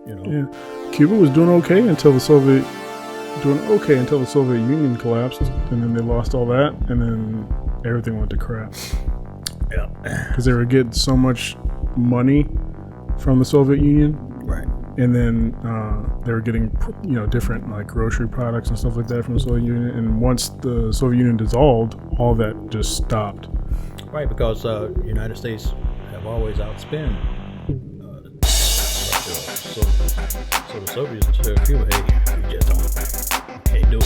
You know. Yeah, Cuba was doing okay until the Soviet Union collapsed, and then they lost all that, and then everything went to crap. Yeah. Because they were getting so much money from the Soviet Union, Right. and then they were getting different like grocery products and stuff like that from the Soviet Union. And once the Soviet Union dissolved, all that just stopped. Right, because United States have always outspent. So the Soviets told Cuba, hey, you just can't do it.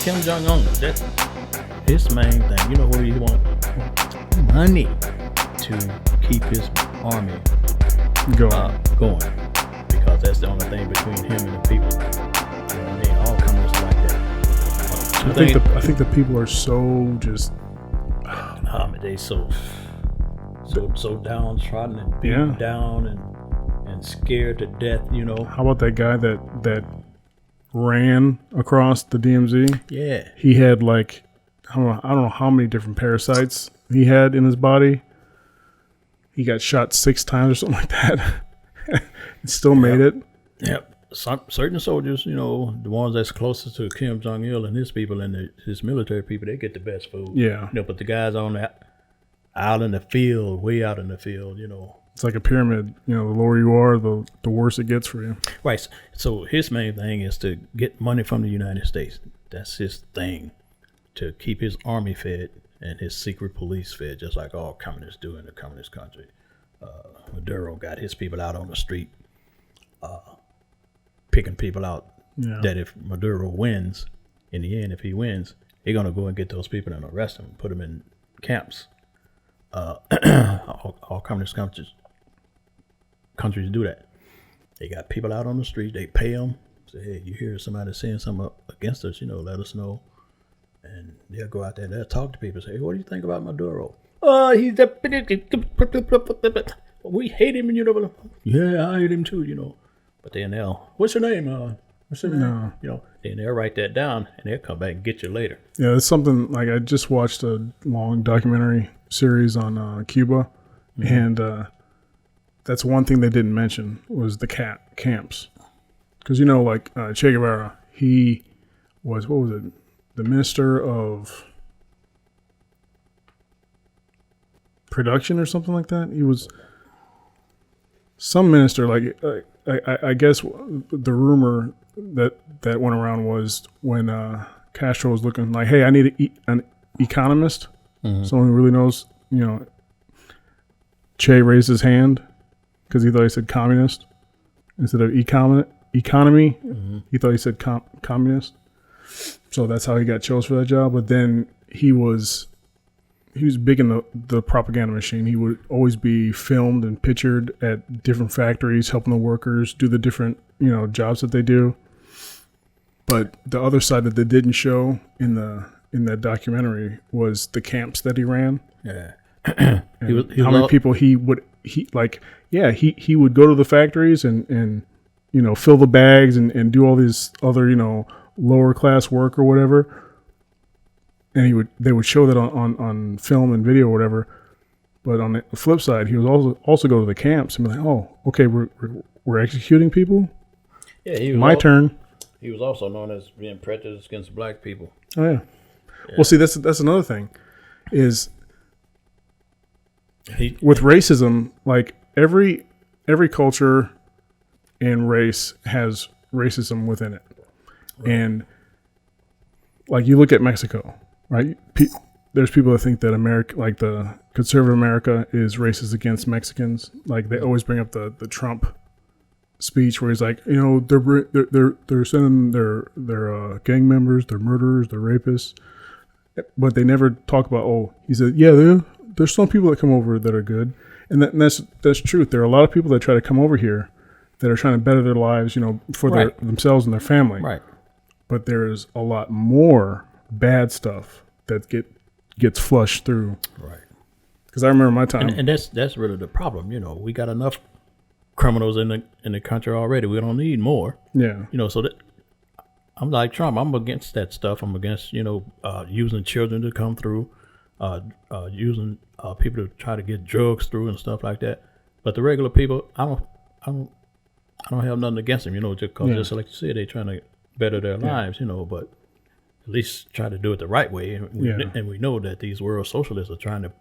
Kim Jong Un, that his main thing. You know what he want? Money to keep his army going, because that's the only thing between him and the people. You know what I mean? All communists like that. I think the people are so just. They so downtrodden and beaten down and scared to death. You know. How about that guy that ran across the DMZ? Yeah. He had like I don't know how many different parasites he had in his body. He got shot 6 times or something like that. And still made it. Yep. Certain soldiers, the ones that's closest to Kim Jong Il and his people and his military people, they get the best food. Yeah. But the guys on that out in the field, way out in the field, It's like a pyramid. The lower you are, the worse it gets for you. Right. So his main thing is to get money from the United States. That's his thing, to keep his army fed and his secret police fed, just like all communists do in a communist country. Maduro got his people out on the street, picking people out. Yeah. That if Maduro wins, in the end, if he wins, they're gonna go and get those people and arrest them, put them in camps. All communist countries do that. They got people out on the street. They pay them. Say, hey, you hear somebody saying something against us? Let us know. And they'll go out there and they'll talk to people. Say, hey, what do you think about Maduro? He's a. We hate him, Yeah, I hate him too, But then what's your name? What's your name? No. Then they'll write that down and they'll come back and get you later. Yeah, it's something like I just watched a long documentary series on Cuba, and that's one thing they didn't mention was the camps. Because, Che Guevara, he was, what was it, the minister of production or something like that? He was some minister, I guess the rumor that went around was when Castro was looking like, hey, I need an economist, someone who really knows, Che raised his hand because he thought he said communist instead of economy. He thought he said communist. So that's how he got chose for that job. But then he was big in the propaganda machine. He would always be filmed and pictured at different factories, helping the workers do the different, jobs that they do. But the other side that they didn't show in that documentary was the camps that he ran. Yeah. How many people he would go to the factories and fill the bags and do all these other, lower class work or whatever. And they would show that on film and video or whatever. But on the flip side, he was also go to the camps and be like, oh, okay, we're executing people. Yeah, he was my turn. He was also known as being prejudiced against black people. Oh yeah. Well, see, that's another thing, is with racism, like every culture and race has racism within it, right. And like you look at Mexico. Right, there's people that think that America, like the conservative America, is racist against Mexicans. Like they always bring up the Trump speech where he's like, they're sending their gang members, they're murderers, they're rapists, but they never talk about. He said, yeah, there's some people that come over that are good, and that's truth. There are a lot of people that try to come over here that are trying to better their lives, for themselves and their family. Right, but there is a lot more bad stuff that gets flushed through. Right. Because I remember my time, and that's really the problem. We got enough criminals in the country already. We don't need more. Yeah. So that I'm like Trump. I'm against that stuff. I'm against using children to come through, using people to try to get drugs through and stuff like that. But the regular people, I don't I don't have nothing against them, just because, Yeah. just like you said, they're trying to better their lives, but at least try to do it the right way. And we know that these world socialists are trying to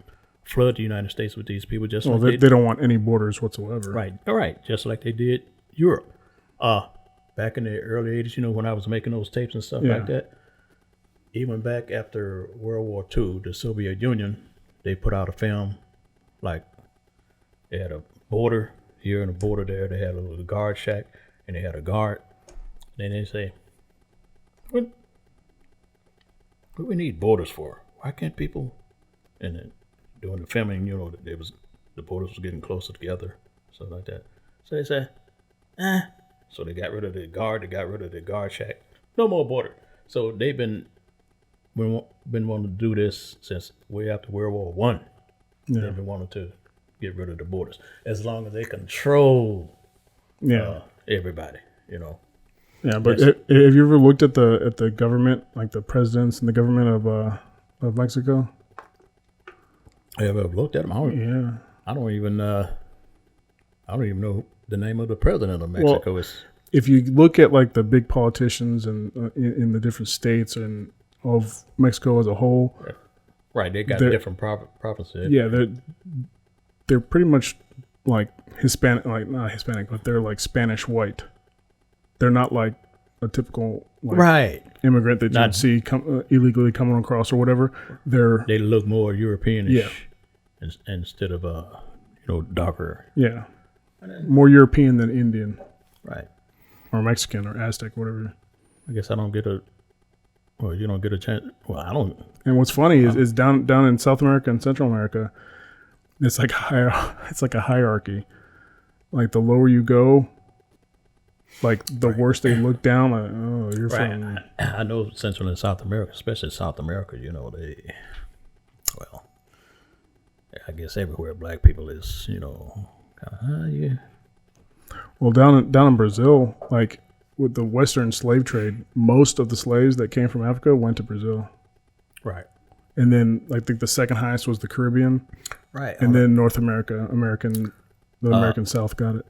flood the United States with these people, just Well, like they don't want any borders whatsoever. right, all right, just like they did Europe. Back in the early 80s, when I was making those tapes and stuff like that, even back after World War II, the Soviet Union, they put out a film, like they had a border here and a border there. They had a little guard shack, and they had a guard. Then they say, what we need borders for? Why can't people? And then during the filming, the borders was getting closer together, stuff like that. So they said, So they got rid of the guard. They got rid of the guard shack. No more border. So they've been wanting to do this since way after World War One. They've been wanting to get rid of the borders as long as they control everybody. Yeah, but have you ever looked at the government, like the presidents and the government of Mexico? Have you ever looked at them? I don't even know the name of the president of Mexico. Well, if you look at like the big politicians and in the different states and of Mexico as a whole, right? They got different provinces. Yeah, they're pretty much like Hispanic, like not Hispanic, but they're like Spanish white. They're not like a typical immigrant that you'd see illegally coming across or whatever. They look more Europeanish, instead of darker. Yeah, more European than Indian, right? Or Mexican or Aztec, whatever. I guess I don't get a. Well, you don't get a chance. Well, I don't. And what's funny is down in South America and Central America, it's like a hierarchy. Like the lower you go, like the worse they look down. Like, oh, you're from. I know Central and South America, especially South America. I guess everywhere black people is, kind of Well, down in Brazil, like with the Western slave trade, most of the slaves that came from Africa went to Brazil. Right. And then I think the second highest was the Caribbean. Right. And then North America, the American South got it.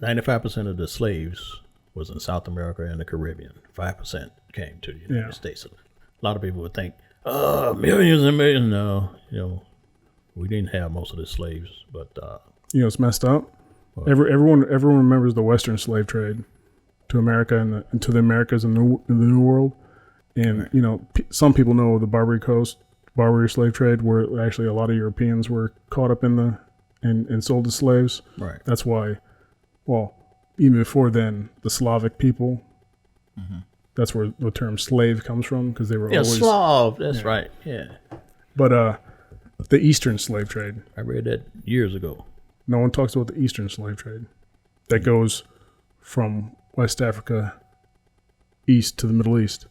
95% of the slaves was in South America and the Caribbean. 5% came to the United States. A lot of people would think, millions and millions. No, we didn't have most of the slaves, but it's messed up. Everyone remembers the Western slave trade to America and to the Americas and the New World. And, some people know the Barbary slave trade, where actually a lot of Europeans were caught up in and sold as slaves. Right. That's why, well, even before then, the Slavic people, that's where the term slave comes from, because they were always... Slav, that's right, yeah. But the Eastern slave trade. I read that years ago. No one talks about the Eastern slave trade. That goes from West Africa east to the Middle East.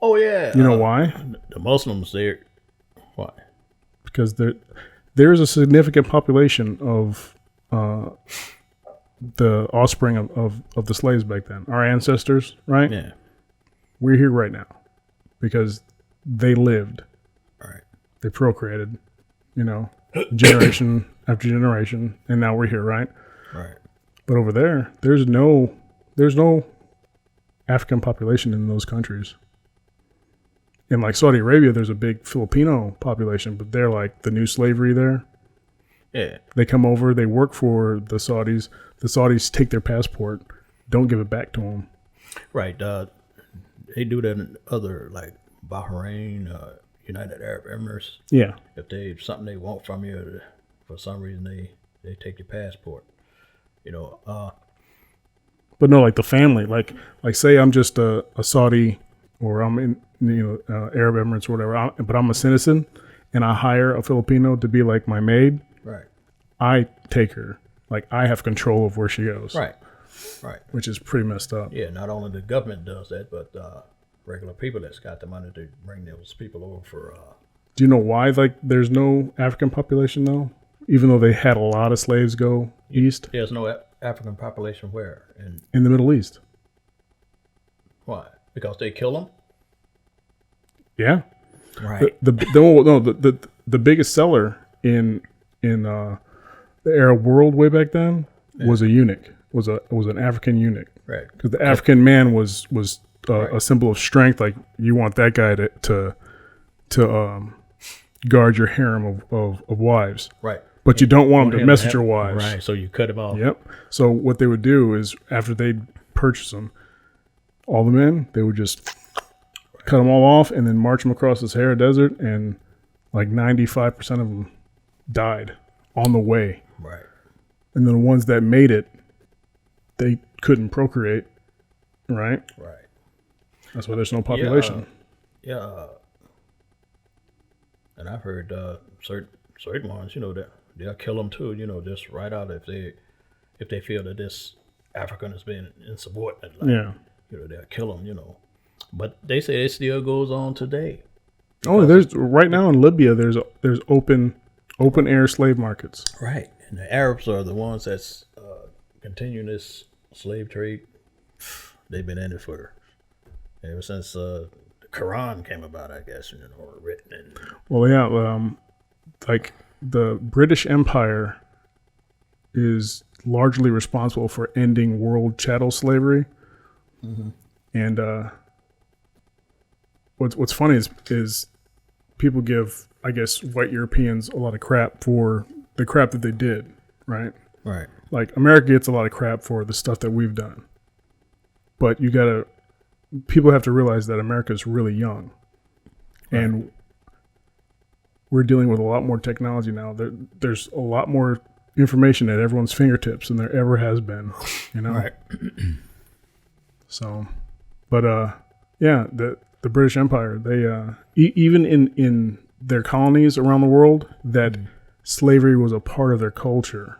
Oh, yeah. You know why? The Muslims there. Why? Because there's a significant population of the offspring of the slaves back then. Our ancestors, right? Yeah. We're here right now because they lived. Right. They procreated, generation after generation, and now we're here, right? Right. But over there, there's no African population in those countries. In like Saudi Arabia, there's a big Filipino population, but they're like the new slavery there. Yeah. They come over, they work for the Saudis. The Saudis take their passport, don't give it back to them. Right. They do that in other, like Bahrain, United Arab Emirates. Yeah. If something they want from you, for some reason they take your passport. But no, like the family, like say I'm just a Saudi, or I'm in Arab Emirates or whatever, but I'm a citizen, and I hire a Filipino to be like my maid. Right. I take her, like I have control of where she goes. Right. Right. Which is pretty messed up. Yeah. Not only the government does that, but regular people that's got the money to bring those people over for. Do you know why? Like, there's no African population though, even though they had a lot of slaves go east. There's no African population where in the Middle East. Why? Because they kill them. Yeah. Right. The biggest seller in the Arab world way back then was a eunuch, was an African eunuch, Right. because the African man was Right. a symbol of strength. Like you want that guy to guard your harem of wives, Right. but you don't want him to him mess with have- your wives. Right. So you cut him off. Yep. So what they would do is after they'd purchase them, all the men, they would just cut them all off and then march them across the Sahara Desert, and like 95% of them died on the way. Right. And then the ones that made it, they couldn't procreate, right? Right. That's why there's no population. Yeah. And I've heard certain ones, that they'll kill them too, just right out if they feel that this African has been insubordinate. Like, Yeah. They'll kill them, But they say it still goes on today. Oh, there's right now in Libya. There's open air slave markets. Right. And the Arabs are the ones that's continuing this slave trade. They've been in it for ever since the Quran came about, I guess, or written. And, Well, yeah, like the British Empire is largely responsible for ending world chattel slavery. And what's funny is people give, I guess, white Europeans a lot of crap for the crap that they did, right? right. Like America gets a lot of crap for the stuff that we've done, but people have to realize that America is really young, and we're dealing with a lot more technology now. There's a lot more information at everyone's fingertips than there ever has been, Right. So, but yeah, the British Empire, they even in their colonies around the world, that slavery was a part of their culture.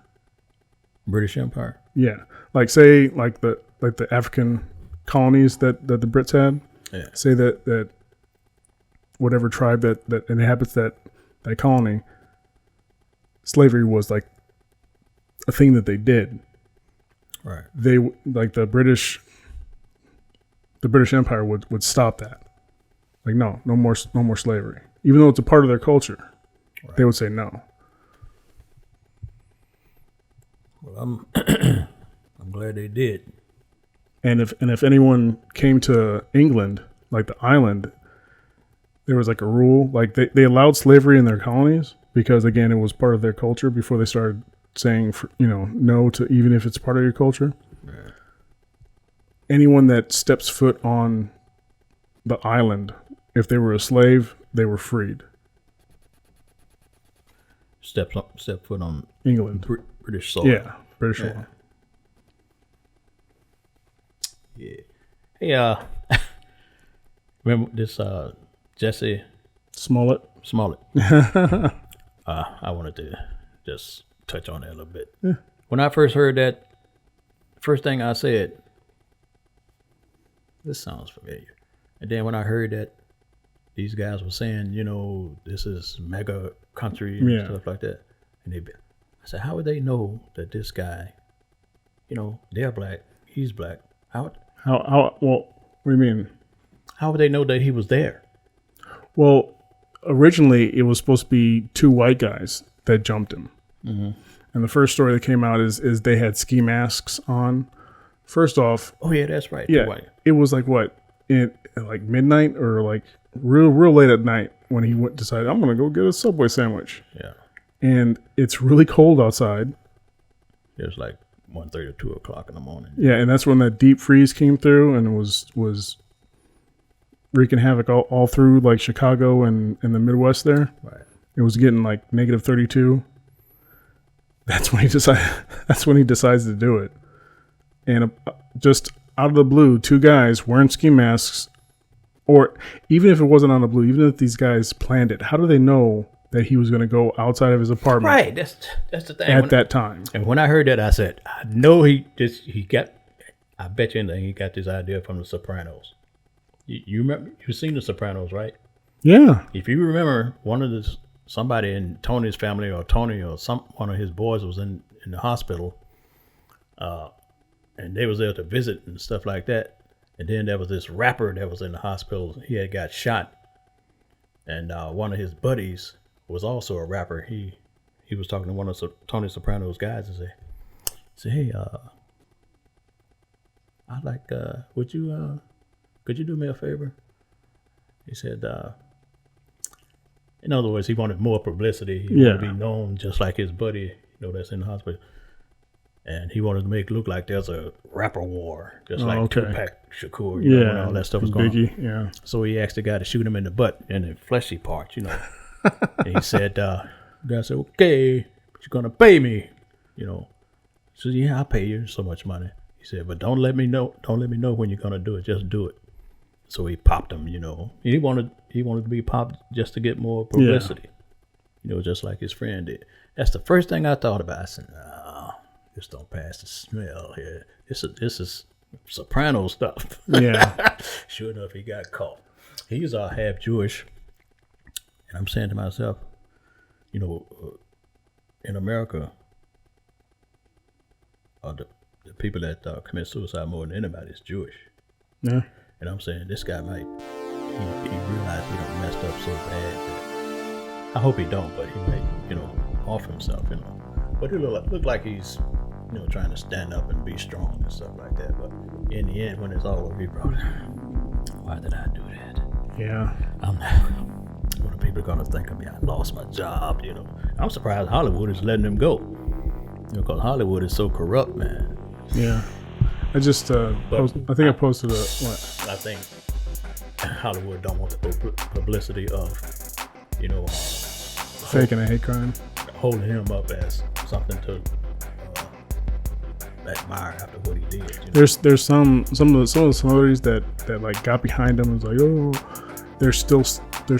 British Empire. Yeah, like say like the African colonies that the Brits had. Yeah. Say that whatever tribe that inhabits that colony, slavery was like a thing that they did. Right. They like the British Empire would stop that. Like no more slavery, even though it's a part of their culture. Right. They would say no. Well, I'm glad they did. And if anyone came to England, like the island, there was like a rule, like they allowed slavery in their colonies because again it was part of their culture before they started saying no to even if it's part of your culture. Yeah. Anyone that steps foot on the island, if they were a slave, they were freed. Step foot on England. British soil. Yeah, British law. Yeah. Hey, remember this Jesse Smollett. Smollett? I wanted to just touch on that a little bit. Yeah. When I first heard that, first thing I said, this sounds familiar. And then when I heard that these guys were saying, this is mega country and stuff like that, and I said, how would they know that this guy, they're black, he's black? How? Well, what do you mean? How would they know that he was there? Well, originally it was supposed to be two white guys that jumped him. Mm-hmm. And the first story that came out is they had ski masks on. First off, Oh yeah, that's right. yeah, White. it was like what, like midnight or like real late at night when he decided I'm gonna go get a Subway sandwich. Yeah, And it's really cold outside. it was like 1:30 or 2 o'clock in the morning. Yeah, and that's when that deep freeze came through and it was wreaking havoc all through like Chicago and the Midwest there. Right. It was getting like negative 32. That's when he decides to do it. And just out of the blue, two guys wearing ski masks, or even if it wasn't on the blue, even if these guys planned it, how do they know that he was going to go outside of his apartment Right. That's the thing. at that time? And when I heard that, I said, I know he got. I bet you anything he got this idea from The Sopranos. You remember? You've seen The Sopranos, right? Yeah. If you remember, somebody in Tony's family or Tony or one of his boys was in the hospital, and they was there to visit and stuff like that. And then there was this rapper that was in the hospital. He had got shot, and one of his buddies was also a rapper. He was talking to one of Tony Soprano's guys and Say, hey, I'd like, could you do me a favor? He said, in other words, he wanted more publicity. He wanted to be known just like his buddy, that's in the hospital. And he wanted to make it look like there's a rapper war, just like Tupac Shakur, when all that stuff was going on. Yeah. So he asked the guy to shoot him in the butt, in the fleshy part, And he said, the guy said, okay, but you're going to pay me, So, yeah, I'll pay you so much money. He said, but don't let me know when you're going to do it. Just do it. So he popped him, He wanted to be popped just to get more publicity, just like his friend did. That's the first thing I thought about. I said, no, this don't pass the smell here. This is soprano stuff. Yeah. Sure enough, he got caught. He's half Jewish. And I'm saying to myself, in America, the people that commit suicide more than anybody is Jewish. Yeah. And I'm saying this guy might, he realized he done messed up so bad that, I hope he don't, but he might, off himself, But it look like he's, trying to stand up and be strong and stuff like that. But in the end, when it's all over, he brought it. Why did I do that? Yeah. What are people going to think of me? I lost my job, I'm surprised Hollywood is letting him go. Because Hollywood is so corrupt, man. Yeah. I just, I think I posted what? I think Hollywood don't want the publicity of, faking a hate crime. Holding him up as something to admire after what he did. There's some of the celebrities that like got behind him and was like, oh, they're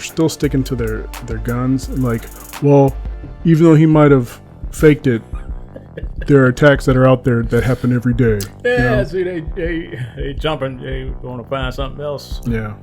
still sticking to their guns and like, well, even though he might have faked it, there are attacks that are out there that happen every day. Yeah, see, they jumping. They want to find something else. Yeah.